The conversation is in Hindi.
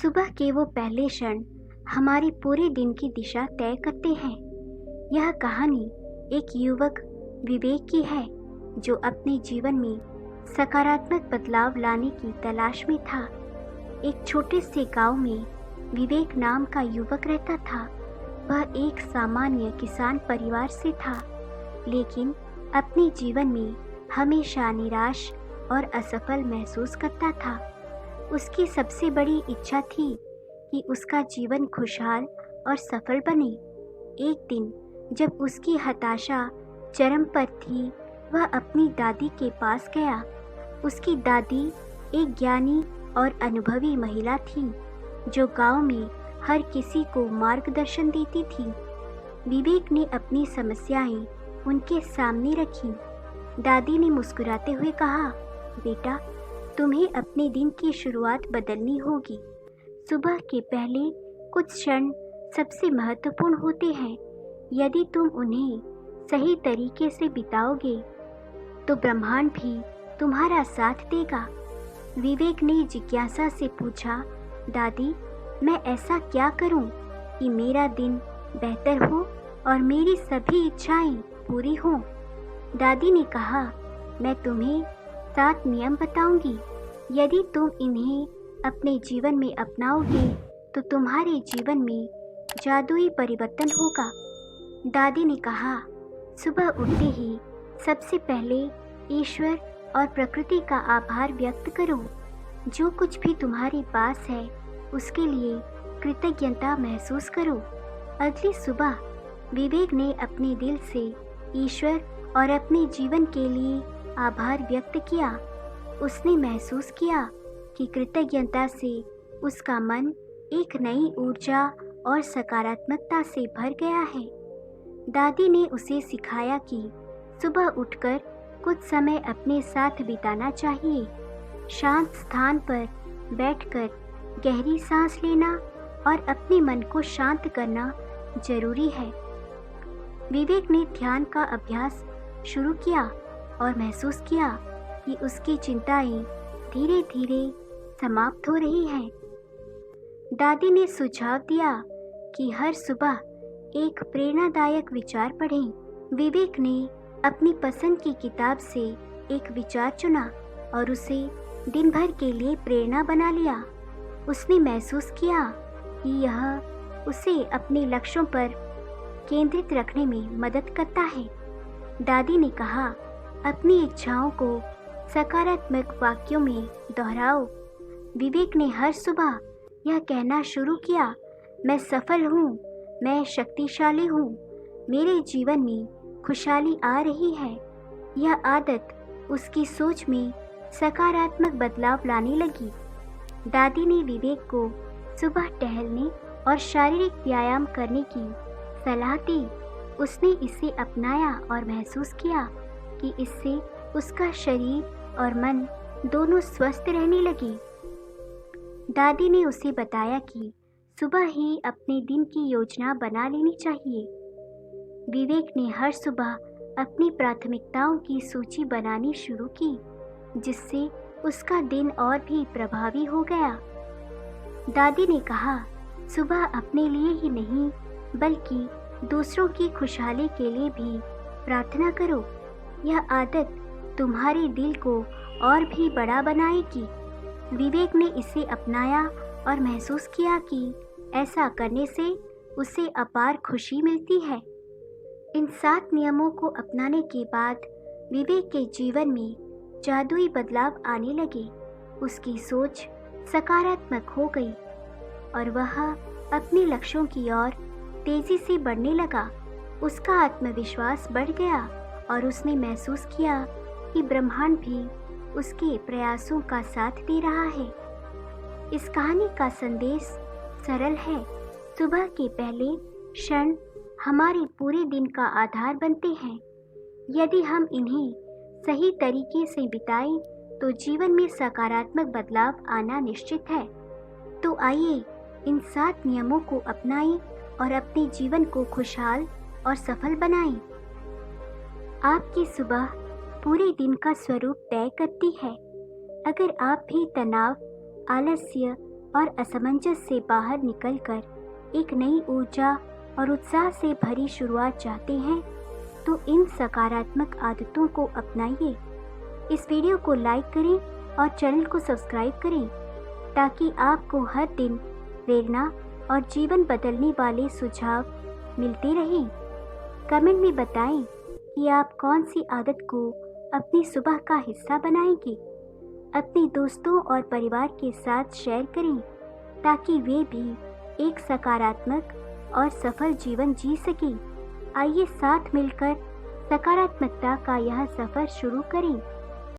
सुबह के वो पहले क्षण हमारे पूरे दिन की दिशा तय करते हैं। यह कहानी एक युवक विवेक की है जो अपने जीवन में सकारात्मक बदलाव लाने की तलाश में था। एक छोटे से गांव में विवेक नाम का युवक रहता था। वह एक सामान्य किसान परिवार से था, लेकिन अपने जीवन में हमेशा निराश और असफल महसूस करता था। उसकी सबसे बड़ी इच्छा थी कि उसका जीवन खुशहाल और सफल बने। एक दिन जब उसकी हताशा चरम पर थी, वह अपनी दादी के पास गया। उसकी दादी एक ज्ञानी और अनुभवी महिला थी जो गांव में हर किसी को मार्गदर्शन देती थी। विवेक ने अपनी समस्याएं उनके सामने रखी। दादी ने मुस्कुराते हुए कहा, बेटा, तुम्हें अपने दिन की शुरुआत बदलनी होगी। सुबह के पहले कुछ क्षण सबसे महत्वपूर्ण होते हैं। यदि तुम उन्हें सही तरीके से बिताओगे तो ब्रह्मांड भी तुम्हारा साथ देगा। विवेक ने जिज्ञासा से पूछा, दादी, मैं ऐसा क्या करूं कि मेरा दिन बेहतर हो और मेरी सभी इच्छाएं पूरी हों? दादी ने कहा, मैं तुम्हें 7 नियम बताऊंगी। यदि तुम इन्हें अपने जीवन में अपनाओगे तो तुम्हारे जीवन में जादुई परिवर्तन होगा। दादी ने कहा, सुबह उठते ही सबसे पहले ईश्वर और प्रकृति का आभार व्यक्त करो। जो कुछ भी तुम्हारे पास है उसके लिए कृतज्ञता महसूस करो। अगली सुबह विवेक ने अपने दिल से ईश्वर और अपने जीवन के लिए आभार व्यक्त किया। उसने महसूस किया कि कृतज्ञता से उसका मन एक नई ऊर्जा और सकारात्मकता से भर गया है। दादी ने उसे सिखाया कि सुबह उठकर कुछ समय अपने साथ बिताना चाहिए। शांत स्थान पर बैठकर गहरी सांस लेना और अपने मन को शांत करना जरूरी है। विवेक ने ध्यान का अभ्यास शुरू किया और महसूस किया कि उसकी चिंताएं धीरे धीरे समाप्त हो रही हैं। दादी ने सुझाव दिया कि हर सुबह एक प्रेरणादायक विचार पढ़ें। विवेक ने अपनी पसंद की किताब से एक विचार चुना और उसे दिन भर के लिए प्रेरणा बना लिया। उसने महसूस किया कि यह उसे अपने लक्ष्यों पर केंद्रित रखने में मदद करता है। दादी ने कहा, अपनी इच्छाओं को सकारात्मक वाक्यों में दोहराओ। विवेक ने हर सुबह यह कहना शुरू किया, मैं सफल हूँ, मैं शक्तिशाली हूँ, मेरे जीवन में खुशहाली आ रही है। यह आदत उसकी सोच में सकारात्मक बदलाव लाने लगी। दादी ने विवेक को सुबह टहलने और शारीरिक व्यायाम करने की सलाह दी। उसने इसे अपनाया और महसूस किया कि इससे उसका शरीर और मन दोनों स्वस्थ रहने लगे। दादी ने उसे बताया कि सुबह ही अपने दिन की योजना बना लेनी चाहिए। विवेक ने हर सुबह अपनी प्राथमिकताओं की सूची बनानी शुरू की, जिससे उसका दिन और भी प्रभावी हो गया। दादी ने कहा, सुबह अपने लिए ही नहीं बल्कि दूसरों की खुशहाली के लिए भी प्रार्थना करो। यह आदत तुम्हारे दिल को और भी बड़ा बनाएगी। विवेक ने इसे अपनाया और महसूस किया कि ऐसा करने से उसे अपार खुशी मिलती है। इन 7 नियमों को अपनाने के बाद विवेक के जीवन में जादुई बदलाव आने लगे। उसकी सोच सकारात्मक हो गई और वह अपने लक्ष्यों की ओर तेजी से बढ़ने लगा। उसका आत्मविश्वास बढ़ गया और उसने महसूस किया कि ब्रह्मांड भी उसके प्रयासों का साथ दे रहा है। इस कहानी का संदेश सरल है। सुबह के पहले क्षण हमारे पूरे दिन का आधार बनते हैं। यदि हम इन्हें सही तरीके से बिताएं तो जीवन में सकारात्मक बदलाव आना निश्चित है। तो आइए इन 7 नियमों को अपनाएं और अपने जीवन को खुशहाल और सफल बनाएं। आपकी सुबह पूरे दिन का स्वरूप तय करती है। अगर आप भी तनाव, आलस्य और असमंजस से बाहर निकलकर एक नई ऊर्जा और उत्साह से भरी शुरुआत चाहते हैं तो इन सकारात्मक आदतों को अपनाइए। इस वीडियो को लाइक करें और चैनल को सब्सक्राइब करें ताकि आपको हर दिन प्रेरणा और जीवन बदलने वाले सुझाव मिलते रहें। कमेंट में बताएं कि आप कौन सी आदत को अपनी सुबह का हिस्सा बनाएंगे। अपने दोस्तों और परिवार के साथ शेयर करें ताकि वे भी एक सकारात्मक और सफल जीवन जी सकें। आइए साथ मिलकर सकारात्मकता का यह सफर शुरू करें।